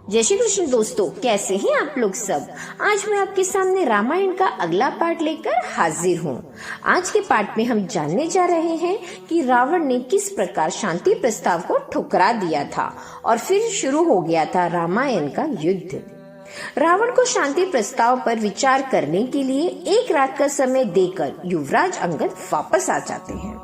जय श्री कृष्ण दोस्तों, कैसे हैं आप लोग सब। आज मैं आपके सामने रामायण का अगला पार्ट लेकर हाजिर हूँ। आज के पार्ट में हम जानने जा रहे हैं कि रावण ने किस प्रकार शांति प्रस्ताव को ठुकरा दिया था और फिर शुरू हो गया था रामायण का युद्ध। रावण को शांति प्रस्ताव पर विचार करने के लिए एक रात का समय देकर युवराज अंगद वापस आ जाते हैं।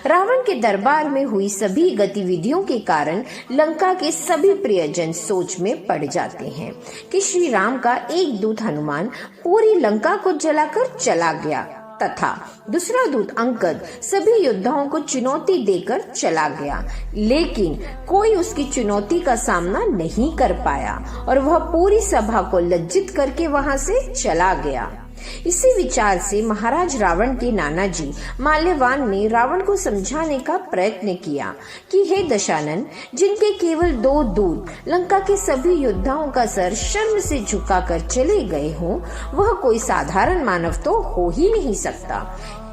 रावण के दरबार में हुई सभी गतिविधियों के कारण लंका के सभी प्रियजन सोच में पड़ जाते हैं कि श्री राम का एक दूत हनुमान पूरी लंका को जलाकर चला गया तथा दूसरा दूत अंगद सभी योद्धाओं को चुनौती देकर चला गया, लेकिन कोई उसकी चुनौती का सामना नहीं कर पाया और वह पूरी सभा को लज्जित करके वहां से चला गया। इसी विचार से महाराज रावण के नाना जी माल्यवान ने रावण को समझाने का प्रयत्न किया कि हे दशानन, जिनके केवल 2 दूत लंका के सभी योद्धाओं का सर शर्म से झुकाकर चले गए हों, वह कोई साधारण मानव तो हो ही नहीं सकता।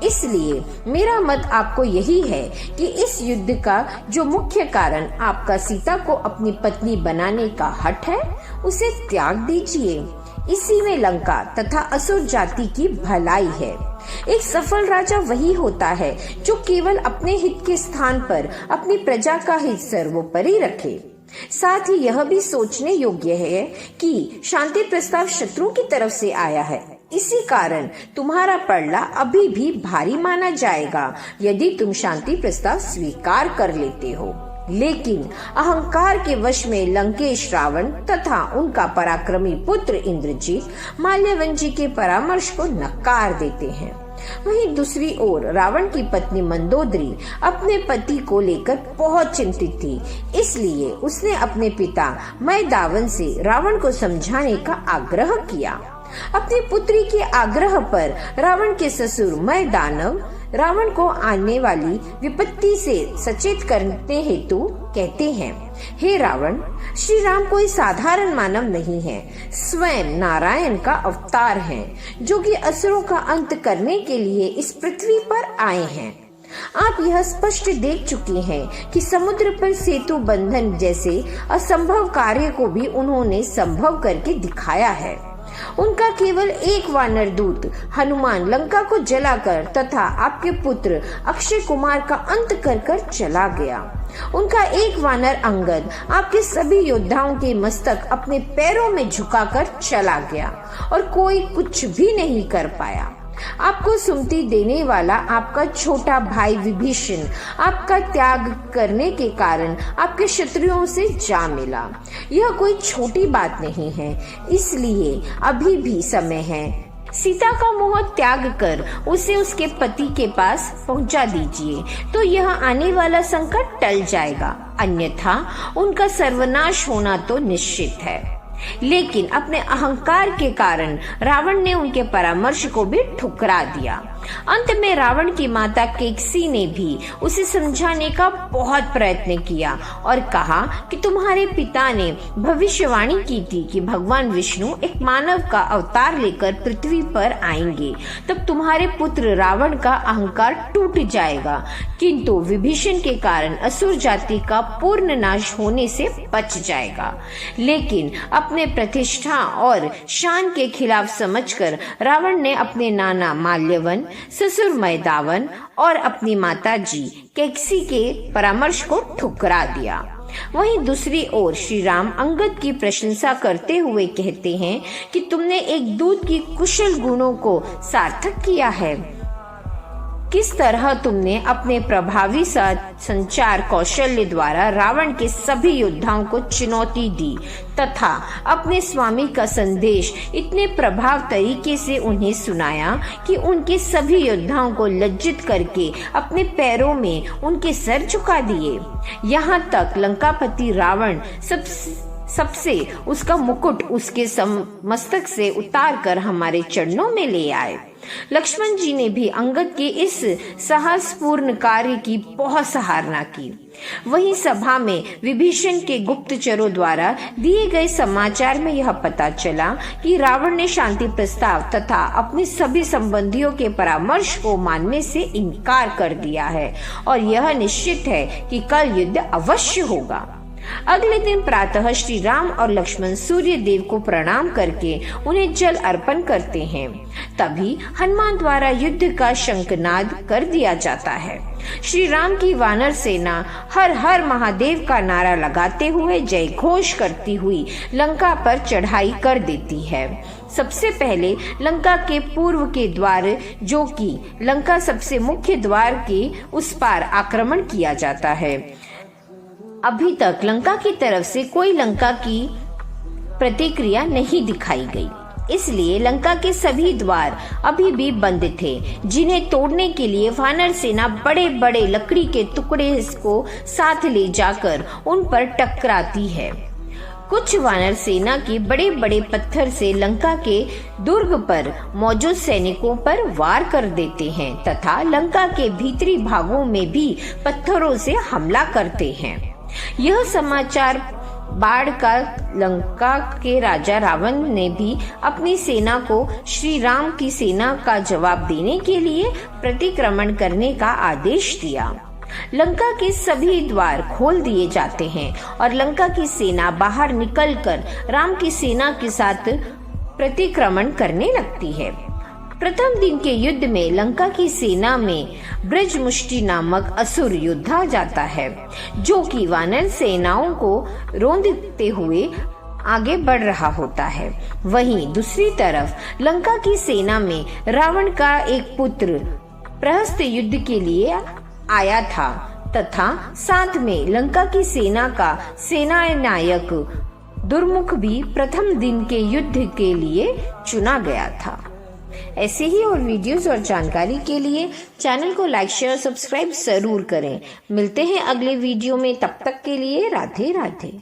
इसलिए मेरा मत आपको यही है कि इस युद्ध का जो मुख्य कारण आपका सीता को अपनी पत्नी बनाने का हठ है, उसे त्याग दीजिए। इसी में लंका तथा असुर जाति की भलाई है। एक सफल राजा वही होता है जो केवल अपने हित के स्थान पर अपनी प्रजा का हित सर्वोपरि रखे। साथ ही यह भी सोचने योग्य है कि शांति प्रस्ताव शत्रु की तरफ से आया है। इसी कारण तुम्हारा पलड़ा अभी भी भारी माना जाएगा यदि तुम शांति प्रस्ताव स्वीकार कर लेते हो। लेकिन अहंकार के वश में लंकेश रावण तथा उनका पराक्रमी पुत्र इंद्रजीत माल्यवन जी के परामर्श को नकार देते हैं। वहीं दूसरी ओर रावण की पत्नी मंदोदरी अपने पति को लेकर बहुत चिंतित थी, इसलिए उसने अपने पिता मैदावन से रावण को समझाने का आग्रह किया। अपनी पुत्री के आग्रह पर रावण के ससुर मैदानव रावण को आने वाली विपत्ति से सचेत करने हेतु कहते हैं, हे रावण, श्री राम कोई साधारण मानव नहीं है, स्वयं नारायण का अवतार हैं, जो कि असुरों का अंत करने के लिए इस पृथ्वी पर आए हैं। आप यह स्पष्ट देख चुके हैं कि समुद्र पर सेतु बंधन जैसे असंभव कार्य को भी उन्होंने संभव करके दिखाया है। उनका केवल एक वानर दूत हनुमान लंका को जलाकर तथा आपके पुत्र अक्षय कुमार का अंत कर चला गया। उनका एक वानर अंगद आपके सभी योद्धाओं के मस्तक अपने पैरों में झुकाकर चला गया और कोई कुछ भी नहीं कर पाया। आपको सुमति देने वाला आपका छोटा भाई विभीषण आपका त्याग करने के कारण आपके शत्रुओं से जा मिला। यह कोई छोटी बात नहीं है, इसलिए अभी भी समय है। सीता का मोह त्याग कर उसे उसके पति के पास पहुंचा दीजिए, तो यह आने वाला संकट टल जाएगा, अन्यथा उनका सर्वनाश होना तो निश्चित है। लेकिन अपने अहंकार के कारण रावण ने उनके परामर्श को भी ठुकरा दिया। अंत में रावण की माता केकसी ने भी उसे समझाने का बहुत प्रयत्न किया और कहा कि तुम्हारे पिता ने भविष्यवाणी की थी कि भगवान विष्णु एक मानव का अवतार लेकर पृथ्वी पर आएंगे, तब तुम्हारे पुत्र रावण का अहंकार टूट जाएगा, किंतु विभीषण के कारण असुर जाति का पूर्ण नाश होने से बच जाएगा। लेकिन अपने प्रतिष्ठा और शान के खिलाफ समझकर रावण ने अपने नाना माल्यवन, ससुर मैदावन और अपनी माता जी केकसी के परामर्श को ठुकरा दिया। वहीं दूसरी ओर श्री राम अंगद की प्रशंसा करते हुए कहते हैं कि तुमने एक दूत की कुशल गुणों को सार्थक किया है। किस तरह तुमने अपने प्रभावी संचार कौशल्य द्वारा रावण के सभी योद्धाओं को चुनौती दी तथा अपने स्वामी का संदेश इतने प्रभाव तरीके से उन्हें सुनाया कि उनके सभी योद्धाओं को लज्जित करके अपने पैरों में उनके सर झुका दिए। यहाँ तक लंकापति रावण सबसे उसका मुकुट उसके मस्तक से उतार कर हमारे चरणों में ले आए। लक्ष्मण जी ने भी अंगद के इस साहसपूर्ण कार्य की बहुत सराहना की। वहीं सभा में विभीषण के गुप्तचरों द्वारा दिए गए समाचार में यह पता चला कि रावण ने शांति प्रस्ताव तथा अपने सभी संबंधियों के परामर्श को मानने से इनकार कर दिया है और यह निश्चित है कि कल युद्ध अवश्य होगा। अगले दिन प्रातः श्री राम और लक्ष्मण सूर्य देव को प्रणाम करके उन्हें जल अर्पण करते हैं। तभी हनुमान द्वारा युद्ध का शंखनाद कर दिया जाता है। श्री राम की वानर सेना हर हर महादेव का नारा लगाते हुए जय घोष करती हुई लंका पर चढ़ाई कर देती है। सबसे पहले लंका के पूर्व के द्वार, जो कि लंका सबसे मुख्य द्वार के उस पार आक्रमण किया जाता है। अभी तक लंका की तरफ से कोई लंका की प्रतिक्रिया नहीं दिखाई गई, इसलिए लंका के सभी द्वार अभी भी बंद थे, जिन्हें तोड़ने के लिए वानर सेना बड़े बड़े लकड़ी के टुकड़े को साथ ले जाकर उन पर टकराती है। कुछ वानर सेना के बड़े बड़े पत्थर से लंका के दुर्ग पर मौजूद सैनिकों पर वार कर देते हैं तथा लंका के भीतरी भागों में भी पत्थरों से हमला करते हैं। यह समाचार बाढ़ का लंका के राजा रावण ने भी अपनी सेना को श्री राम की सेना का जवाब देने के लिए प्रतिक्रमण करने का आदेश दिया। लंका के सभी द्वार खोल दिए जाते हैं और लंका की सेना बाहर निकलकर राम की सेना के साथ प्रतिक्रमण करने लगती है। प्रथम दिन के युद्ध में लंका की सेना में ब्रजमुष्टि नामक असुर योद्धा जाता है, जो कि वानर सेनाओं को रौंदते हुए आगे बढ़ रहा होता है। वहीं दूसरी तरफ लंका की सेना में रावण का एक पुत्र प्रहस्त युद्ध के लिए आया था तथा साथ में लंका की सेना का सेनानायक दुर्मुख भी प्रथम दिन के युद्ध के लिए चुना गया था। ऐसे ही और वीडियोस और जानकारी के लिए चैनल को लाइक शेयर सब्सक्राइब जरूर करें। मिलते हैं अगले वीडियो में, तब तक के लिए राधे राधे।